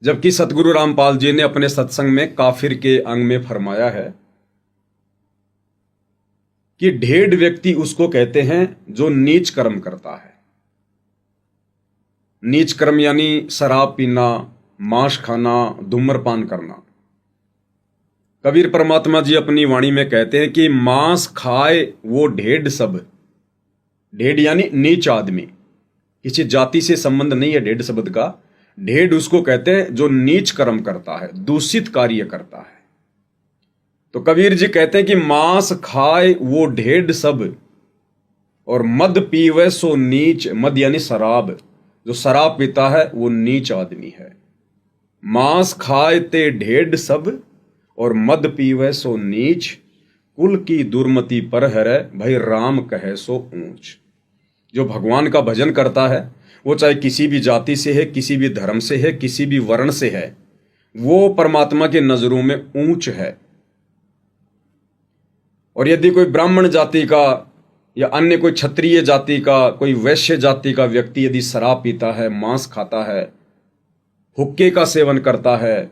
जबकि सतगुरु रामपाल जी ने अपने सत्संग में काफिर के अंग में फरमाया है कि ढेड़ व्यक्ति उसको कहते हैं जो नीच कर्म करता है। नीच कर्म यानी शराब पीना, मांस खाना, धूम्रपान करना। कबीर परमात्मा जी अपनी वाणी में कहते हैं कि मांस खाए वो ढेड़ सब। ढेड़ यानी नीच आदमी, किसी जाति से संबंध नहीं है ढेड़ शब्द का। ढेड़ उसको कहते हैं जो नीच कर्म करता है, दूषित कार्य करता है। तो कबीर जी कहते हैं कि मांस खाए वो ढेड़ सब और मद पीवे सो नीच। मद यानी शराब, जो शराब पीता है वो नीच आदमी है। मांस खाए ते ढेड़ सब और मद पीवे सो नीच। कुल की दुर्मति पर हरे भाई राम कहे सो ऊंच। जो भगवान का भजन करता है वो चाहे किसी भी जाति से है, किसी भी धर्म से है, किसी भी वर्ण से है, वो परमात्मा के नजरों में ऊंच है। और यदि कोई ब्राह्मण जाति का या अन्य कोई क्षत्रिय जाति का, कोई वैश्य जाति का व्यक्ति यदि शराब पीता है, मांस खाता है, हुक्के का सेवन करता है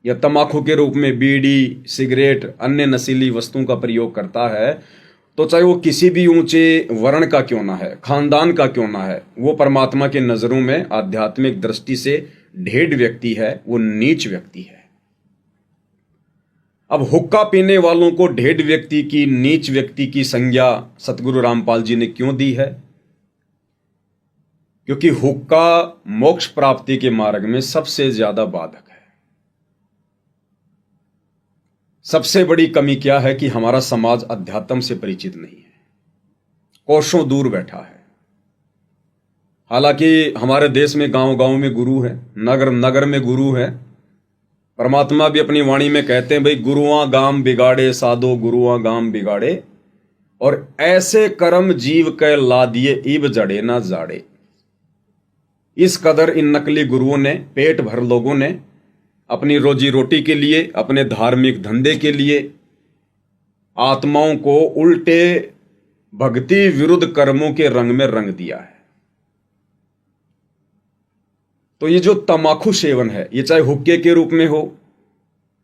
या तंबाकू के रूप में बीड़ी, सिगरेट, अन्य नशीली वस्तुओं का प्रयोग करता है, तो चाहे वो किसी भी ऊंचे वर्ण का क्यों ना है, खानदान का क्यों ना है, वो परमात्मा के नजरों में आध्यात्मिक दृष्टि से ढेड़ व्यक्ति है, वो नीच व्यक्ति है। अब हुक्का पीने वालों को ढेड़ व्यक्ति की, नीच व्यक्ति की संज्ञा सतगुरु रामपाल जी ने क्यों दी है? क्योंकि हुक्का मोक्ष प्राप्ति के मार्ग में सबसे ज्यादा बाधक है। सबसे बड़ी कमी क्या है कि हमारा समाज अध्यात्म से परिचित नहीं है, कोसों दूर बैठा है। हालांकि हमारे देश में गांव गांव में गुरु है, नगर नगर में गुरु है। परमात्मा भी अपनी वाणी में कहते हैं भाई गुरुआ गाम बिगाड़े साधो, गुरुआ गाम बिगाड़े, और ऐसे कर्म जीव के ला दिए इब जड़े ना जाड़े। इस कदर इन नकली गुरुओं ने, पेट भर लोगों ने अपनी रोजी रोटी के लिए, अपने धार्मिक धंधे के लिए आत्माओं को उल्टे भक्ति विरुद्ध कर्मों के रंग में रंग दिया है। तो ये जो तमाकू सेवन है, ये चाहे हुक्के के रूप में हो,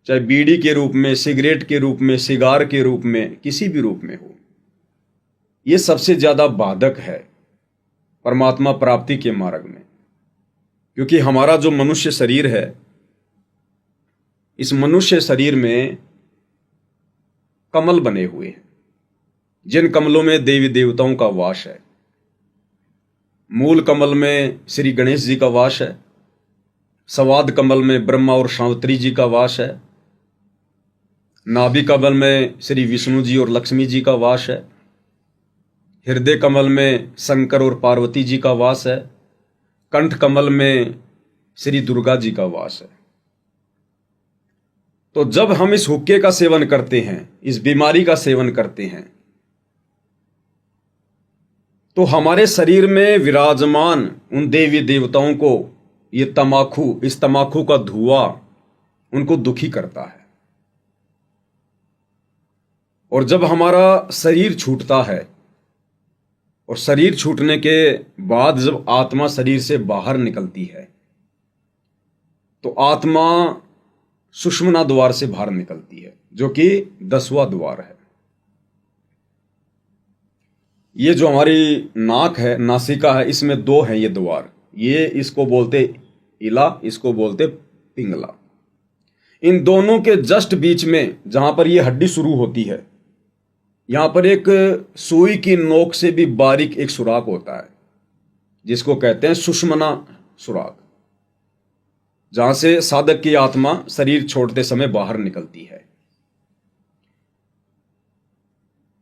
चाहे बीड़ी के रूप में, सिगरेट के रूप में, सिगार के रूप में, किसी भी रूप में हो, ये सबसे ज्यादा बाधक है परमात्मा प्राप्ति के मार्ग में। क्योंकि हमारा जो मनुष्य शरीर है, इस मनुष्य शरीर में कमल बने हुए हैं, जिन कमलों में देवी देवताओं का वास है। मूल कमल में श्री गणेश जी का वास है, सवाद कमल में ब्रह्मा और सावित्री जी का वास है, नाभि कमल में श्री विष्णु जी और लक्ष्मी जी का वास है, हृदय कमल में शंकर और पार्वती जी का वास है, कंठ कमल में श्री दुर्गा जी का वास है। तो जब हम इस हुक्के का सेवन करते हैं, इस बीमारी का सेवन करते हैं, तो हमारे शरीर में विराजमान उन देवी देवताओं को ये तमाकू, इस तमाकू का धुआं उनको दुखी करता है। और जब हमारा शरीर छूटता है और शरीर छूटने के बाद जब आत्मा शरीर से बाहर निकलती है, तो आत्मा सुषुम्ना द्वार से बाहर निकलती है, जो कि 10वां द्वार है। ये जो हमारी नाक है, नासिका है, इसमें 2 हैं ये द्वार। ये इसको बोलते इला, इसको बोलते पिंगला। इन दोनों के जस्ट बीच में जहां पर ये हड्डी शुरू होती है, यहां पर एक सुई की नोक से भी बारीक एक सुराख होता है, जिसको कहते हैं सुषुम्ना सुराख, जहां से साधक की आत्मा शरीर छोड़ते समय बाहर निकलती है।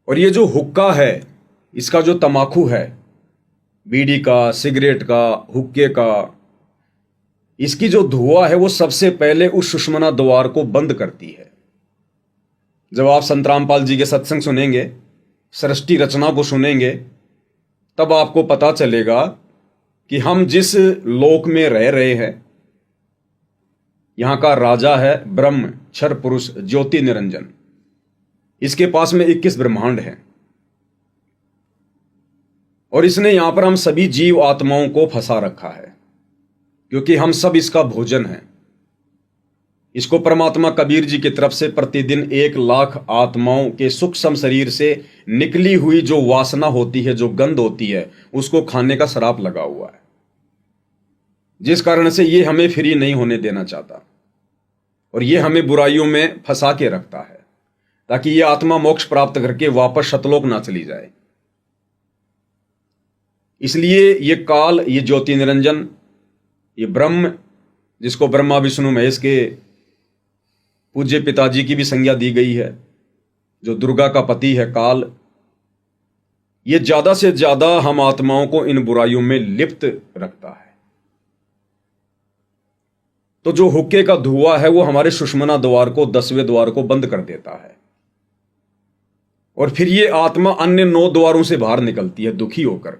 और ये जो हुक्का है, इसका जो तमाकू है, बीड़ी का, सिगरेट का, हुक्के का, इसकी जो धुआं है वो सबसे पहले उस सुषुम्ना द्वार को बंद करती है। जब आप संत रामपाल जी के सत्संग सुनेंगे, सृष्टि रचना को सुनेंगे, तब आपको पता चलेगा कि हम जिस लोक में रह रहे हैं, यहां का राजा है ब्रह्म, क्षर पुरुष, ज्योति निरंजन। इसके पास में 21 ब्रह्मांड हैं और इसने यहां पर हम सभी जीव आत्माओं को फंसा रखा है, क्योंकि हम सब इसका भोजन हैं। इसको परमात्मा कबीर जी की तरफ से प्रतिदिन 1 लाख आत्माओं के सूक्ष्म शरीर से निकली हुई जो वासना होती है, जो गंध होती है, उसको खाने का श्राप लगा हुआ है, जिस कारण से ये हमें फ्री नहीं होने देना चाहता और ये हमें बुराइयों में फंसा के रखता है, ताकि ये आत्मा मोक्ष प्राप्त करके वापस शतलोक ना चली जाए। इसलिए ये काल, ये ज्योति निरंजन, ये ब्रह्म, जिसको ब्रह्मा विष्णु महेश के पूज्य पिताजी की भी संज्ञा दी गई है, जो दुर्गा का पति है काल, ये ज्यादा से ज्यादा हम आत्माओं को इन बुराइयों में लिप्त रखता है। तो जो हुक्के का धुआं है वो हमारे सुषुम्ना द्वार को, 10वें द्वार को बंद कर देता है और फिर ये आत्मा अन्य 9 द्वारों से बाहर निकलती है दुखी होकर।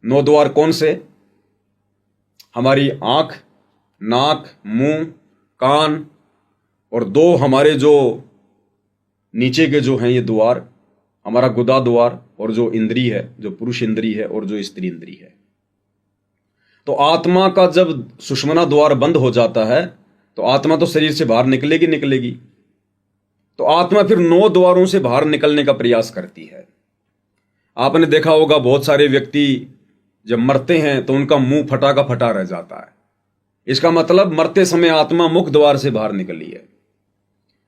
9 द्वार कौन से? हमारी आंख, नाक, मुंह, कान और 2 हमारे जो नीचे के जो हैं ये द्वार, हमारा गुदा द्वार और जो इंद्री है, जो पुरुष इंद्री है और जो स्त्री इंद्री है। तो आत्मा का जब सुषुम्ना द्वार बंद हो जाता है तो आत्मा तो शरीर से बाहर निकलेगी। तो आत्मा फिर 9 द्वारों से बाहर निकलने का प्रयास करती है। आपने देखा होगा बहुत सारे व्यक्ति जब मरते हैं तो उनका मुंह फटा का फटा रह जाता है। इसका मतलब मरते समय आत्मा मुख द्वार से बाहर निकली है।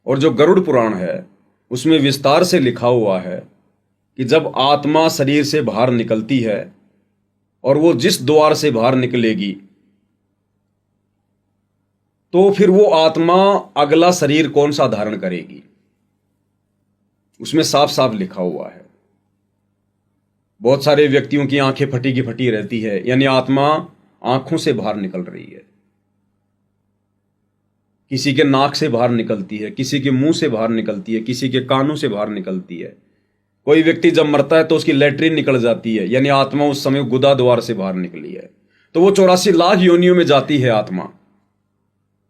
और जो गरुड़ पुराण है उसमें विस्तार से लिखा हुआ है कि जब आत्मा शरीर से बाहर निकलती है और वो जिस द्वार से बाहर निकलेगी तो फिर वो आत्मा अगला शरीर कौन सा धारण करेगी, उसमें साफ साफ लिखा हुआ है। बहुत सारे व्यक्तियों की आंखें फटी की फटी रहती है, यानी आत्मा आंखों से बाहर निकल रही है। किसी के नाक से बाहर निकलती है, किसी के मुंह से बाहर निकलती है, किसी के कानों से बाहर निकलती है। कोई व्यक्ति जब मरता है तो उसकी लैट्रिन निकल जाती है, यानी आत्मा उस समय गुदा द्वार से बाहर निकली है। तो वो 84 लाख योनियों में जाती है आत्मा।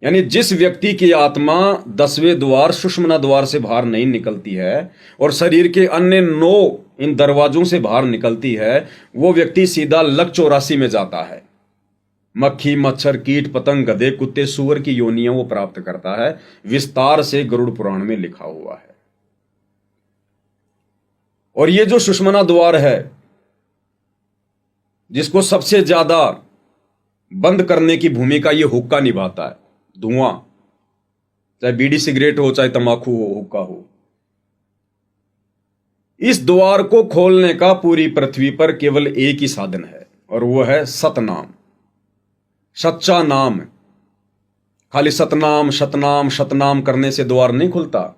यानी जिस व्यक्ति की आत्मा 10वें द्वार सुषुम्ना द्वार से बाहर नहीं निकलती है और शरीर के अन्य 9 इन दरवाजों से बाहर निकलती है, वो व्यक्ति सीधा लक 84 में जाता है। मक्खी, मच्छर, कीट, पतंग, गधे, कुत्ते, सूअर की योनियां वो प्राप्त करता है। विस्तार से गरुड़ पुराण में लिखा हुआ है। और ये जो सुषुम्ना द्वार है, जिसको सबसे ज्यादा बंद करने की भूमिका ये हुक्का निभाता है, धुआं, चाहे बीड़ी सिगरेट हो, चाहे तंबाकू हो, हुक्का हो। इस द्वार को खोलने का पूरी पृथ्वी पर केवल एक ही साधन है और वो है सतनाम, सच्चा नाम। खाली सतनाम सतनाम सतनाम करने से द्वार नहीं खुलता।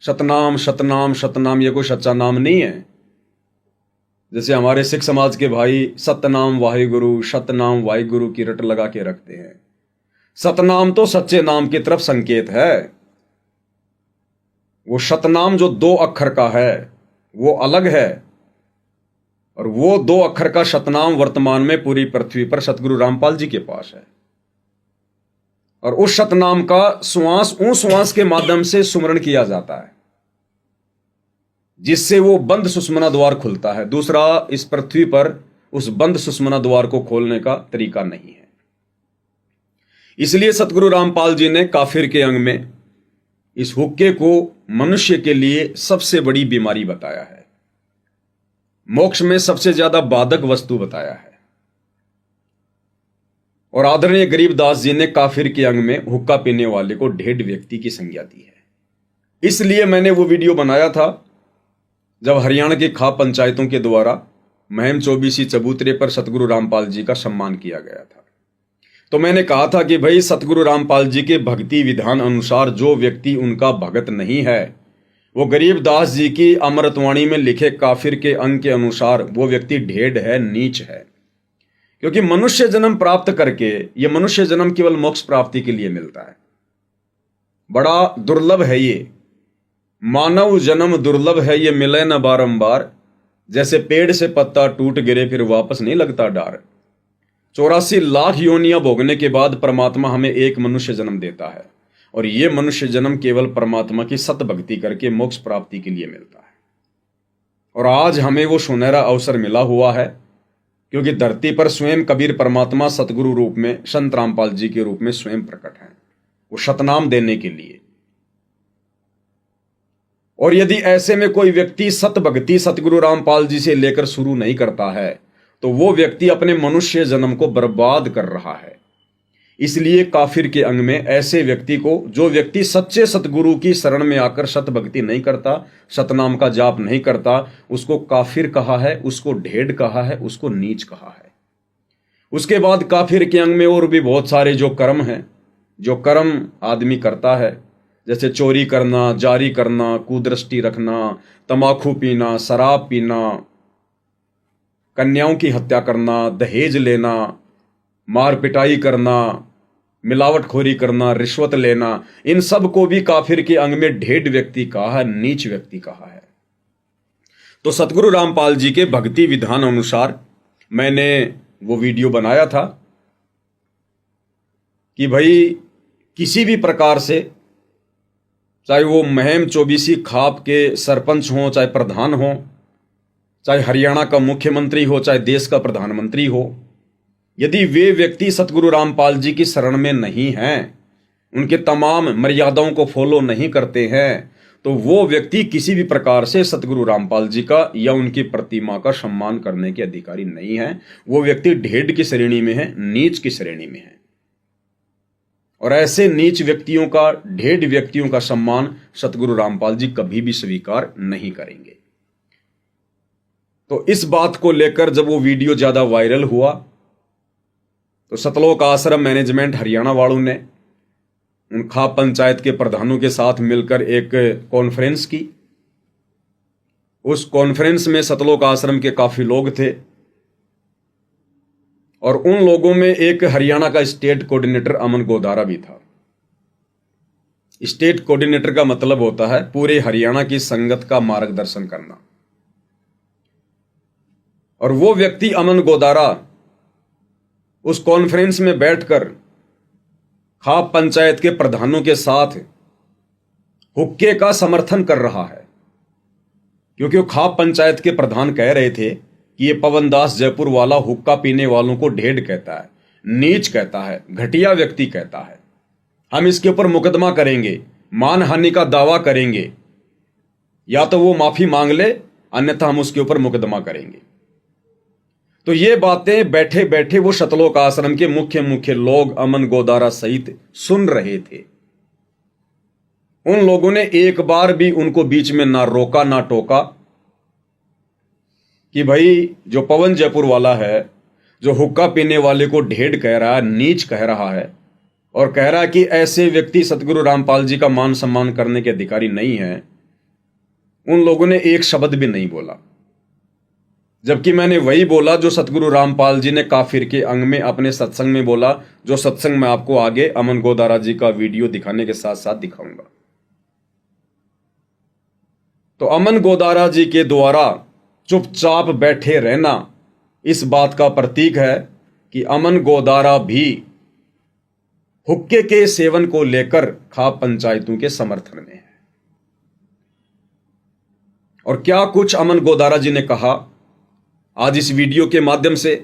सतनाम सतनाम सतनाम ये कोई सच्चा नाम नहीं है। जैसे हमारे सिख समाज के भाई सतनाम वाहिगुरु, सतनाम वाहिगुरु की रट लगा के रखते हैं। सतनाम तो सच्चे नाम की तरफ संकेत है। वो सतनाम जो 2 अक्षर का है वो अलग है, और वो 2 अक्षर का सतनाम वर्तमान में पूरी पृथ्वी पर सतगुरु रामपाल जी के पास है। और उस सतनाम का श्वास उस श्वास के माध्यम से सुमरण किया जाता है, जिससे वो बंद सुषुम्ना द्वार खुलता है। दूसरा इस पृथ्वी पर उस बंद सुषुम्ना द्वार को खोलने का तरीका नहीं है। इसलिए सतगुरु रामपाल जी ने काफिर के अंग में इस हुक्के को मनुष्य के लिए सबसे बड़ी बीमारी बताया है, मोक्ष में सबसे ज्यादा बाधक वस्तु बताया है। और आदरणीय गरीबदास जी ने काफिर के अंग में हुक्का पीने वाले को ढेड व्यक्ति की संज्ञा दी है। इसलिए मैंने वो वीडियो बनाया था जब हरियाणा के खाप पंचायतों के द्वारा महम चौबीसी चबूतरे पर सतगुरु रामपाल जी का सम्मान किया गया था। तो मैंने कहा था कि भाई सतगुरु रामपाल जी के भक्ति विधान अनुसार जो व्यक्ति उनका भगत नहीं है, वो गरीबदास जी की अमृतवाणी में लिखे काफिर के अंग के अनुसार वो व्यक्ति ढेड है, नीच है। क्योंकि मनुष्य जन्म प्राप्त करके ये मनुष्य जन्म केवल मोक्ष प्राप्ति के लिए मिलता है। बड़ा दुर्लभ है ये मानव जन्म, दुर्लभ है ये, मिले न बारंबार। जैसे पेड़ से पत्ता टूट गिरे फिर वापस नहीं लगता डार। 84 लाख योनियां भोगने के बाद परमात्मा हमें एक मनुष्य जन्म देता है, और ये मनुष्य जन्म केवल परमात्मा की सत भक्ति करके मोक्ष प्राप्ति के लिए मिलता है। और आज हमें वो सुनहरा अवसर मिला हुआ है, क्योंकि धरती पर स्वयं कबीर परमात्मा सतगुरु रूप में संत रामपाल जी के रूप में स्वयं प्रकट हैं। वो शतनाम देने के लिए। और यदि ऐसे में कोई व्यक्ति सत भक्ति सतगुरु रामपाल जी से लेकर शुरू नहीं करता है तो वो व्यक्ति अपने मनुष्य जन्म को बर्बाद कर रहा है। इसलिए काफिर के अंग में ऐसे व्यक्ति को, जो व्यक्ति सच्चे सतगुरु की शरण में आकर सत भक्ति नहीं करता, सतनाम का जाप नहीं करता, उसको काफिर कहा है, उसको ढेड कहा है, उसको नीच कहा है। उसके बाद काफिर के अंग में और भी बहुत सारे जो कर्म हैं, जो कर्म आदमी करता है, जैसे चोरी करना, जारी करना, कुदृष्टि रखना, तमाकू पीना, शराब पीना, कन्याओं की हत्या करना, दहेज लेना, मार पिटाई करना, मिलावटखोरी करना, रिश्वत लेना, इन सब को भी काफिर के अंग में ढेड व्यक्ति कहा है, नीच व्यक्ति कहा है। तो सतगुरु रामपाल जी के भक्ति विधान अनुसार मैंने वो वीडियो बनाया था कि भाई किसी भी प्रकार से, चाहे वो महम चौबीसी खाप के सरपंच हो, चाहे प्रधान हो, चाहे हरियाणा का मुख्यमंत्री हो, चाहे देश का प्रधानमंत्री हो, यदि वे व्यक्ति सतगुरु रामपाल जी की शरण में नहीं हैं, उनके तमाम मर्यादाओं को फॉलो नहीं करते हैं, तो वो व्यक्ति किसी भी प्रकार से सतगुरु रामपाल जी का या उनकी प्रतिमा का सम्मान करने के अधिकारी नहीं है। वो व्यक्ति ढेड की श्रेणी में है, नीच की श्रेणी में है। और ऐसे नीच व्यक्तियों का, ढेड व्यक्तियों का सम्मान सतगुरु रामपाल जी कभी भी स्वीकार नहीं करेंगे। तो इस बात को लेकर जब वो वीडियो ज्यादा वायरल हुआ तो सतलोक आश्रम मैनेजमेंट हरियाणा वालों ने उन खाप पंचायत के प्रधानों के साथ मिलकर एक कॉन्फ्रेंस की। उस कॉन्फ्रेंस में सतलोक आश्रम के काफी लोग थे और उन लोगों में एक हरियाणा का स्टेट कोऑर्डिनेटर अमन गोदारा भी था। स्टेट कोऑर्डिनेटर का मतलब होता है पूरे हरियाणा की संगत का मार्गदर्शन करना। और वो व्यक्ति अमन गोदारा उस कॉन्फ्रेंस में बैठकर खाप पंचायत के प्रधानों के साथ हुक्के का समर्थन कर रहा है, क्योंकि वो खाप पंचायत के प्रधान कह रहे थे कि ये पवन दास जयपुर वाला हुक्का पीने वालों को ढेड कहता है, नीच कहता है, घटिया व्यक्ति कहता है, हम इसके ऊपर मुकदमा करेंगे, मानहानि का दावा करेंगे, या तो वो माफी मांग ले अन्यथा हम उसके ऊपर मुकदमा करेंगे। तो ये बातें बैठे बैठे वो सतलोक आश्रम के मुख्य लोग अमन गोदारा सहित सुन रहे थे। उन लोगों ने एक बार भी उनको बीच में ना रोका ना टोका कि भाई जो पवन जयपुर वाला है, जो हुक्का पीने वाले को ढेड कह रहा है, नीच कह रहा है और कह रहा है कि ऐसे व्यक्ति सतगुरु रामपाल जी का मान सम्मान करने के अधिकारी नहीं है, उन लोगों ने एक शब्द भी नहीं बोला। जबकि मैंने वही बोला जो सतगुरु रामपाल जी ने काफिर के अंग में अपने सत्संग में बोला, जो सत्संग मैं आपको आगे अमन गोदारा जी का वीडियो दिखाने के साथ साथ दिखाऊंगा। तो अमन गोदारा जी के द्वारा चुपचाप बैठे रहना इस बात का प्रतीक है कि अमन गोदारा भी हुक्के के सेवन को लेकर खाप पंचायतों के समर्थन में है। और क्या कुछ अमन गोदारा जी ने कहा आज इस वीडियो के माध्यम से,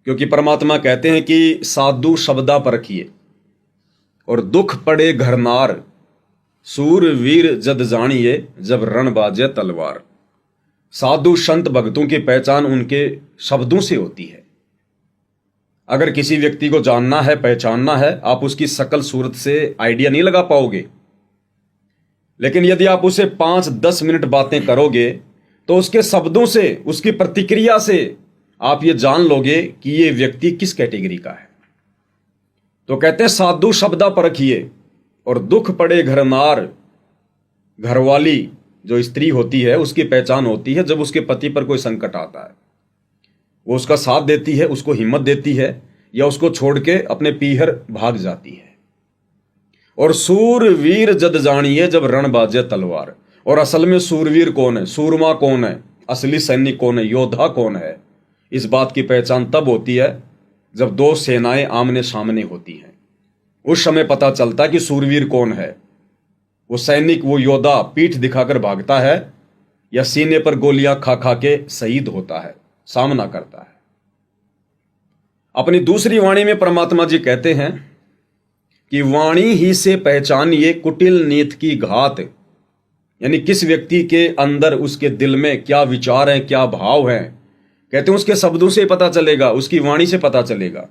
क्योंकि परमात्मा कहते हैं कि साधु शब्दा परखिए और दुख पड़े घरनार, सूर वीर जद जानिए जब रण बाजे तलवार। साधु संत भक्तों की पहचान उनके शब्दों से होती है। अगर किसी व्यक्ति को जानना है, पहचानना है, आप उसकी शकल सूरत से आइडिया नहीं लगा पाओगे, लेकिन यदि आप उसे 5-10 मिनट बातें करोगे तो उसके शब्दों से, उसकी प्रतिक्रिया से आप ये जान लोगे कि ये व्यक्ति किस कैटेगरी का है। तो कहते हैं साधु शब्दा परखिए और दुख पड़े घरनार। घरवाली जो स्त्री होती है उसकी पहचान होती है जब उसके पति पर कोई संकट आता है, वो उसका साथ देती है, उसको हिम्मत देती है या उसको छोड़ के अपने पीहर भाग जाती है। और सूरवीर जद जानिए जब रण बाजे तलवार। और असल में सूरवीर कौन है, सूरमा कौन है, असली सैनिक कौन है, योद्धा कौन है, इस बात की पहचान तब होती है जब दो सेनाएं आमने सामने होती हैं। उस समय पता चलता कि सूरवीर कौन है। वो सैनिक, वो योद्धा पीठ दिखाकर भागता है या सीने पर गोलियां खा खा के शहीद होता है, सामना करता है। अपनी दूसरी वाणी में परमात्मा जी कहते हैं कि वाणी ही से पहचानिए कुटिल नीत की घात, यानी किस व्यक्ति के अंदर, उसके दिल में क्या विचार हैं, क्या भाव हैं। कहते हैं उसके शब्दों से पता चलेगा, उसकी वाणी से पता चलेगा।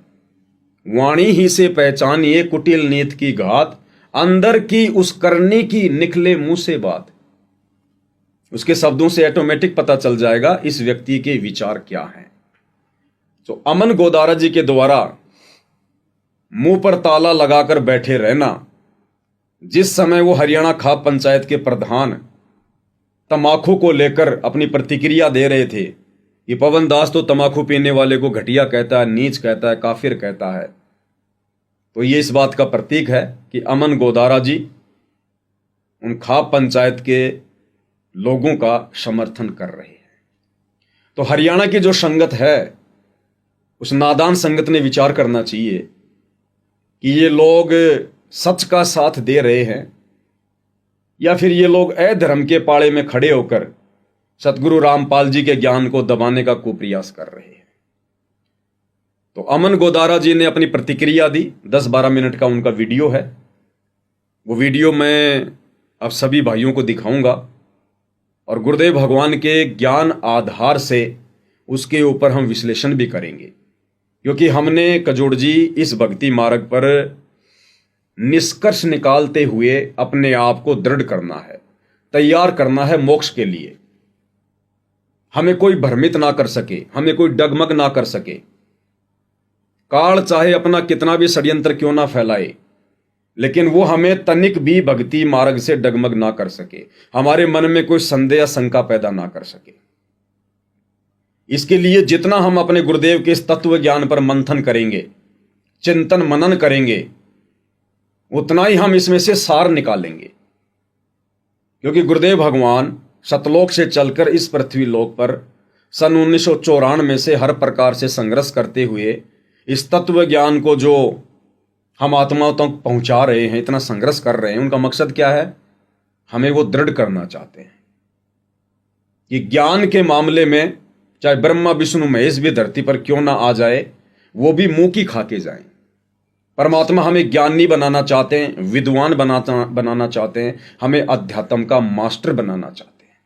वाणी ही से पहचानिए कुटिल नीत की घात, अंदर की उस करनी की निकले मुंह से बात। उसके शब्दों से ऑटोमेटिक पता चल जाएगा इस व्यक्ति के विचार क्या हैं। तो अमन गोदारा जी के द्वारा मुंह पर ताला लगाकर बैठे रहना, जिस समय वो हरियाणा खाप पंचायत के प्रधान तमाकू को लेकर अपनी प्रतिक्रिया दे रहे थे कि पवन दास तो तमाकू पीने वाले को घटिया कहता है, नीच कहता है, काफिर कहता है, तो ये इस बात का प्रतीक है कि अमन गोदारा जी उन खाप पंचायत के लोगों का समर्थन कर रहे हैं। तो हरियाणा की जो संगत है, उस नादान संगत ने विचार करना चाहिए कि ये लोग सच का साथ दे रहे हैं या फिर ये लोग अधर्म के पाड़े में खड़े होकर सतगुरु रामपाल जी के ज्ञान को दबाने का कुप्रयास कर रहे हैं। तो अमन गोदारा जी ने अपनी प्रतिक्रिया दी, 10-12 मिनट का उनका वीडियो है। वो वीडियो मैं अब सभी भाइयों को दिखाऊंगा और गुरुदेव भगवान के ज्ञान आधार से उसके ऊपर हम विश्लेषण भी करेंगे, क्योंकि हमने कजोड़ जी इस भक्ति मार्ग पर निष्कर्ष निकालते हुए अपने आप को दृढ़ करना है, तैयार करना है मोक्ष के लिए। हमें कोई भ्रमित ना कर सके, हमें कोई डगमग ना कर सके। काल चाहे अपना कितना भी षड्यंत्र क्यों ना फैलाए, लेकिन वो हमें तनिक भी भक्ति मार्ग से डगमग ना कर सके, हमारे मन में कोई संदेह या शंका पैदा ना कर सके। इसके लिए जितना हम अपने गुरुदेव के इस तत्व ज्ञान पर मंथन करेंगे, चिंतन मनन करेंगे, उतना ही हम इसमें से सार निकालेंगे। क्योंकि गुरुदेव भगवान सतलोक से चलकर इस पृथ्वी लोक पर सन 1994 से हर प्रकार से संघर्ष करते हुए इस तत्व ज्ञान को जो हम आत्माओं तक पहुंचा रहे हैं, इतना संघर्ष कर रहे हैं, उनका मकसद क्या है? हमें वो दृढ़ करना चाहते हैं कि ज्ञान के मामले में चाहे ब्रह्मा विष्णु महेश भी धरती पर क्यों ना आ जाए, वो भी मुंह की खा के जाएं। परमात्मा हमें ज्ञानी बनाना चाहते हैं, विद्वान बनाना चाहते हैं, हमें अध्यात्म का मास्टर बनाना चाहते हैं।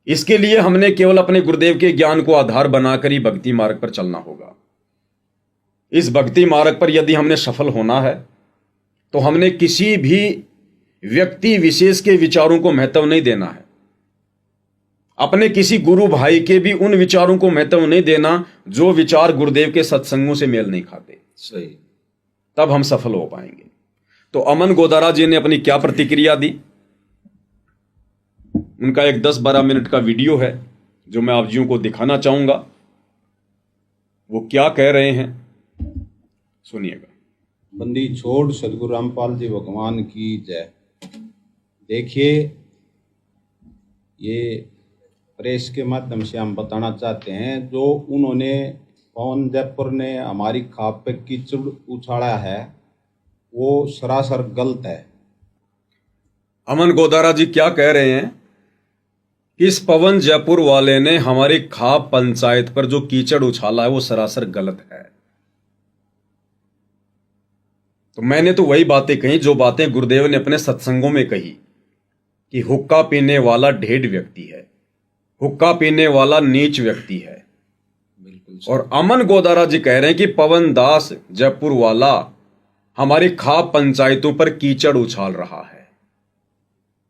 इसके लिए हमने केवल अपने गुरुदेव के ज्ञान को आधार बनाकर ही भक्ति मार्ग पर चलना होगा। इस भक्ति मार्ग पर यदि हमने सफल होना है तो हमने किसी भी व्यक्ति विशेष के विचारों को महत्व नहीं देना है। अपने किसी गुरु भाई के भी उन विचारों को महत्व नहीं देना जो विचार गुरुदेव के सत्संगों से मेल नहीं खाते। सही, तब हम सफल हो पाएंगे। तो अमन गोदारा जी ने अपनी क्या प्रतिक्रिया दी, उनका एक 10-12 मिनट का वीडियो है जो मैं आप जियों को दिखाना चाहूंगा। वो क्या कह रहे हैं सुनिएगा। बंदी छोड़ सदगुरु रामपाल जी भगवान की जय। देखिए, ये प्रेस के माध्यम से हम बताना चाहते हैं, जो उन्होंने पवन जयपुर ने हमारी खाप पे कीचड़ उछाड़ा है वो सरासर गलत है। अमन गोदारा जी क्या कह रहे हैं कि इस पवन जयपुर वाले ने हमारी खाप पंचायत पर जो कीचड़ उछाला है वो सरासर गलत है। तो मैंने तो वही बातें कही जो बातें गुरुदेव ने अपने सत्संगों में कही कि हुक्का पीने वाला ढेड व्यक्ति है, हुक्का पीने वाला नीच व्यक्ति है। बिल्कुल। और अमन गोदारा जी कह रहे हैं कि पवन दास जयपुर वाला हमारी खाप पंचायतों पर कीचड़ उछाल रहा है,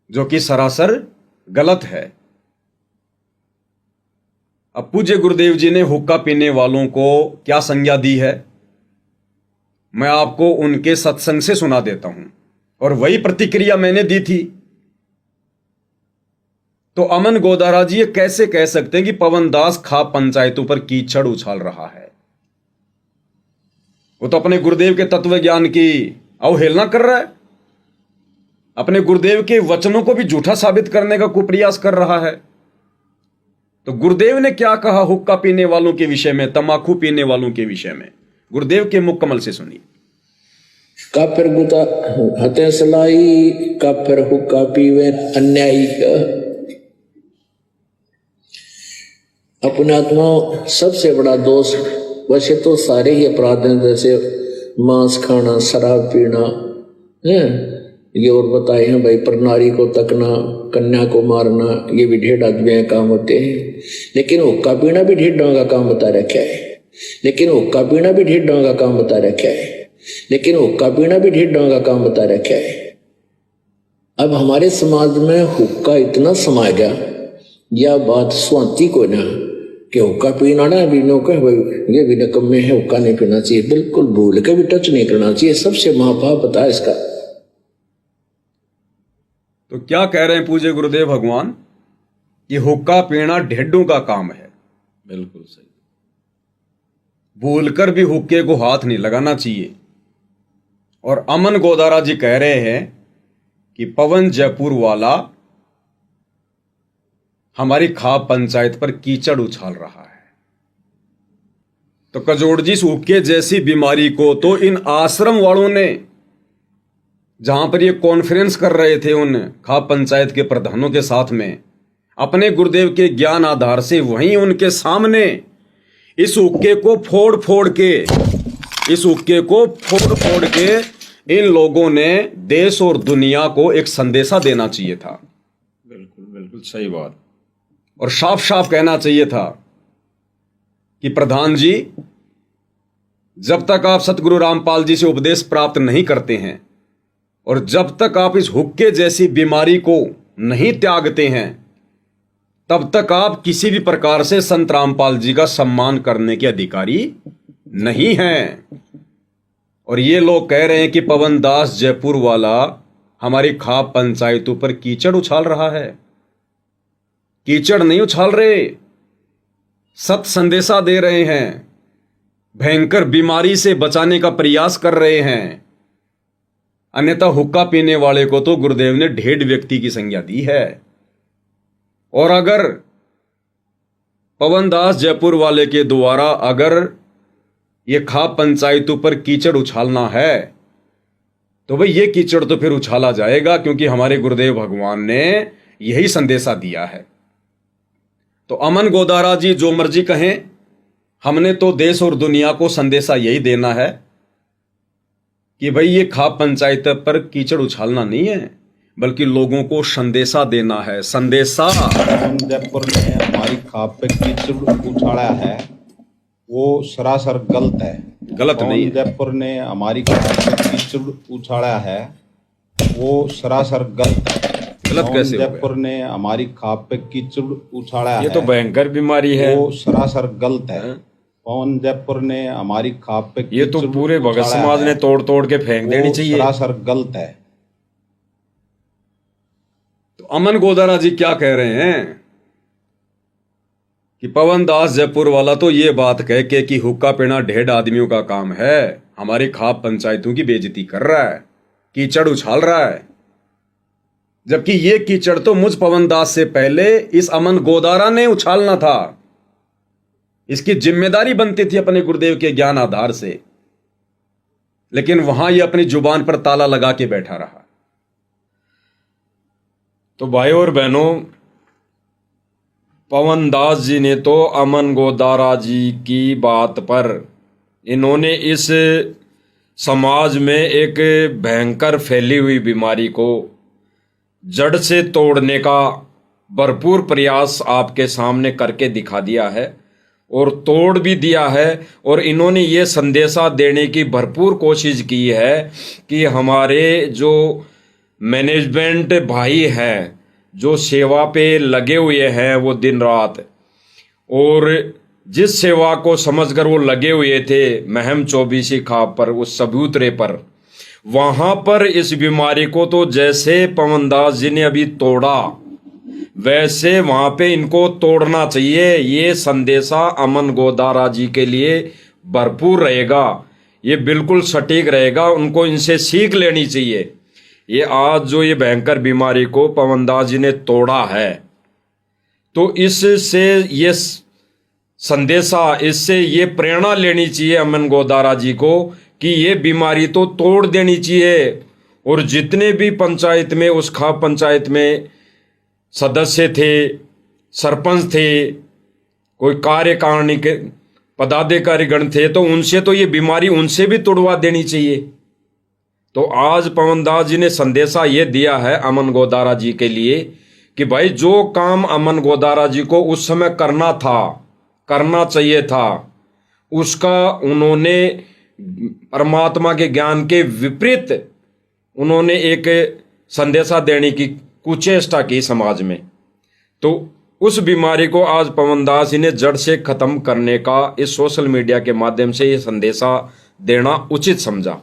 जो कि सरासर गलत है। अब पूज्य गुरुदेव जी ने हुक्का पीने वालों को क्या संज्ञा दी है, मैं आपको उनके सत्संग से सुना देता हूं, और वही प्रतिक्रिया मैंने दी थी। तो अमन गोदारा जी ये कैसे कह सकते हैं कि पवन दास खाप पंचायतों पर कीचड़ उछाल रहा है? वो तो अपने गुरुदेव के तत्व ज्ञान की अवहेलना कर रहा है, अपने गुरुदेव के वचनों को भी झूठा साबित करने का कुप्रयास कर रहा है। तो गुरुदेव ने क्या कहा हुक्का पीने वालों के विषय में, तंबाकू पीने वालों के विषय में? गुरुदेव के मुख कमल से सुनिए। काफिर गुता हते सलाई, काफिर हुक्का पीवे अन्यायी। अपने आत्मा सबसे बड़ा दोष, वैसे तो सारे ही अपराध हैं, जैसे मांस खाना, शराब पीना है। ये और बताए हैं भाई, पर नारी को तकना, कन्या को मारना, ये भी ढेड आदमी का काम होते हैं। लेकिन हुक्का पीना भी ढेडों का काम बता रखा है। लेकिन हुक्का पीना भी ढेडों का काम बता रखा है। लेकिन हुक्का पीना भी ढेडों का काम बता रखा है। अब हमारे समाज में हुक्का इतना समा गया, यह बात स्वाति को ना कि हुक्का पीना ना भी नो कह ये भी निकम्मे है, हुक्का नहीं पीना चाहिए। बिल्कुल भूल के भी टच नहीं करना चाहिए। सबसे महापाप पता है इसका। तो क्या कह रहे हैं पूज्य गुरुदेव भगवान कि हुक्का पीना ढेडों का काम है। बिल्कुल सही। भूलकर भी हुक्के को हाथ नहीं लगाना चाहिए। और अमन गोदारा जी कह रहे हैं कि पवन जयपुर वाला हमारी खाप पंचायत पर कीचड़ उछाल रहा है। तो कजोड़ जी, हुक्के जैसी बीमारी को तो इन आश्रम वालों ने, जहां पर ये कॉन्फ्रेंस कर रहे थे उन खाप पंचायत के प्रधानों के साथ में, अपने गुरुदेव के ज्ञान आधार से वहीं उनके सामने इस हुक्के को फोड़ फोड़ के इन लोगों ने देश और दुनिया को एक संदेशा देना चाहिए था। बिल्कुल बिल्कुल सही बात। और साफ साफ कहना चाहिए था कि प्रधान जी, जब तक आप सतगुरु रामपाल जी से उपदेश प्राप्त नहीं करते हैं और जब तक आप इस हुक्के जैसी बीमारी को नहीं त्यागते हैं, तब तक आप किसी भी प्रकार से संत रामपाल जी का सम्मान करने के अधिकारी नहीं हैं। और ये लोग कह रहे हैं कि पवन दास जयपुर वाला हमारी खाप पंचायतों पर कीचड़ उछाल रहा है। कीचड़ नहीं उछाल रहे, सत संदेशा दे रहे हैं, भयंकर बीमारी से बचाने का प्रयास कर रहे हैं। अन्यथा हुक्का पीने वाले को तो गुरुदेव ने ढेड व्यक्ति की संज्ञा दी है। और अगर पवन दास जयपुर वाले के द्वारा अगर ये खाप पंचायतों पर कीचड़ उछालना है, तो भाई ये कीचड़ तो फिर उछाला जाएगा, क्योंकि हमारे गुरुदेव भगवान ने यही संदेशा दिया है। तो अमन गोदारा जी जो मर्जी कहें, हमने तो देश और दुनिया को संदेशा यही देना है कि भाई ये खाप पंचायत पर कीचड़ उछालना नहीं है, बल्कि लोगों को संदेशा देना है। संदेशा जयपुर ने हमारी खाप पे कीचड़ उछाला है, वो सरासर गलत है। गलत नहीं है। जयपुर ने हमारी खाप पे कीचड़ उछाला है, वो सरासर गलत है। गलत कैसे हो गया? जयपुर ने हमारी खाप पे कीचड़ उछाला है, ये तो भयंकर बीमारी है। वो सरासर गलत है। पवन जयपुर ने हमारी खाप पे ये तो पूरे भगत समाज ने तोड़ तोड़ के फेंक देनी चाहिए। सरासर गलत है। तो अमन गोदारा जी क्या कह रहे हैं कि पवन दास जयपुर वाला तो ये बात कह के कि हुक्का पीना ढेड आदमियों का काम है, हमारी खाप पंचायतों की बेइज्जती कर रहा है, कीचड़ उछाल रहा है। जबकि ये कीचड़ तो मुझ पवन दास से पहले इस अमन गोदारा ने उछालना था। इसकी जिम्मेदारी बनती थी अपने गुरुदेव के ज्ञान आधार से, लेकिन वहां ये अपनी जुबान पर ताला लगा के बैठा रहा। तो भाई और बहनों, पवन दास जी ने तो अमन गोदारा जी की बात पर इन्होंने इस समाज में एक भयंकर फैली हुई बीमारी को जड़ से तोड़ने का भरपूर प्रयास आपके सामने करके दिखा दिया है और तोड़ भी दिया है। और इन्होंने ये संदेशा देने की भरपूर कोशिश की है कि हमारे जो मैनेजमेंट भाई हैं, जो सेवा पे लगे हुए हैं वो दिन रात, और जिस सेवा को समझकर वो लगे हुए थे महम चौबीसी खाप पर, उस सबूतरे पर, वहां पर इस बीमारी को तो जैसे पवन दास जी ने अभी तोड़ा, वैसे वहां पे इनको तोड़ना चाहिए। ये संदेशा अमन गोदारा जी के लिए भरपूर रहेगा, ये बिल्कुल सटीक रहेगा, उनको इनसे सीख लेनी चाहिए। ये आज जो ये भयंकर बीमारी को पवन दास जी ने तोड़ा है, तो इससे ये संदेशा, इससे ये प्रेरणा लेनी चाहिए अमन गोदारा जी को कि ये बीमारी तो तोड़ देनी चाहिए। और जितने भी पंचायत में, उस खाप पंचायत में सदस्य थे, सरपंच थे, कोई कार्यकारिणी के पदाधिकारीगण थे तो उनसे तो ये बीमारी उनसे भी तुड़वा देनी चाहिए। तो आज पवन दास जी ने संदेशा ये दिया है अमन गोदारा जी के लिए कि भाई जो काम अमन गोदारा जी को उस समय करना था, करना चाहिए था, उसका उन्होंने परमात्मा के ज्ञान के विपरीत उन्होंने एक संदेशा देने की कुचेष्टा की समाज में। तो उस बीमारी को आज पवन दास जी ने जड़ से खत्म करने का इस सोशल मीडिया के माध्यम से ये संदेशा देना उचित समझा।